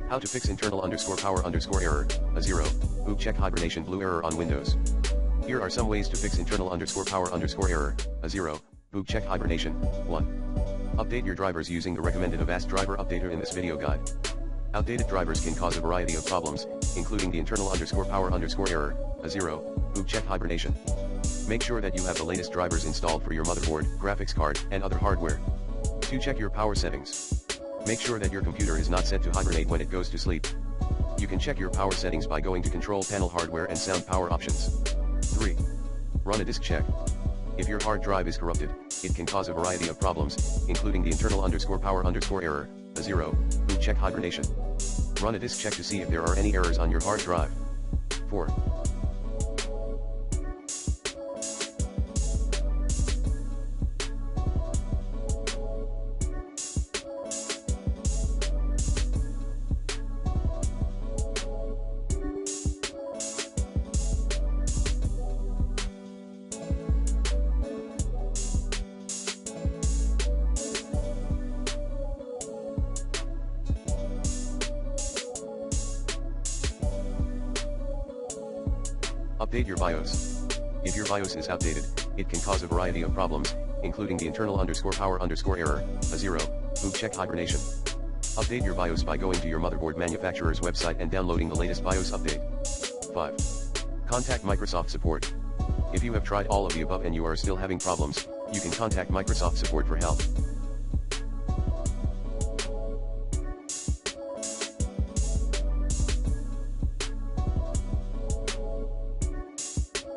How to fix internal _power error, a 0, Bugcheck Hibernation blue error on Windows. Here are some ways to fix internal power error, a 0, Bugcheck Hibernation. 1. Update your drivers using the recommended Avast driver updater in this video guide. Outdated drivers can cause a variety of problems, including the internal power error, a 0, Bugcheck Hibernation. Make sure that you have the latest drivers installed for your motherboard, graphics card, and other hardware. 2. Check your power settings. Make sure that your computer is not set to hibernate when it goes to sleep. You can check your power settings by going to Control Panel Hardware and Sound Power Options. 3. Run a disk check. If your hard drive is corrupted, it can cause a variety of problems, including the internal power error, a 0, Bugcheck Hibernation. Run a disk check to see if there are any errors on your hard drive. 4. Update your BIOS. If your BIOS is outdated, it can cause a variety of problems, including the internal power error, a 0, Bugcheck Hibernation. Update your BIOS by going to your motherboard manufacturer's website and downloading the latest BIOS update. 5. Contact Microsoft support. If you have tried all of the above and you are still having problems, you can contact Microsoft support for help.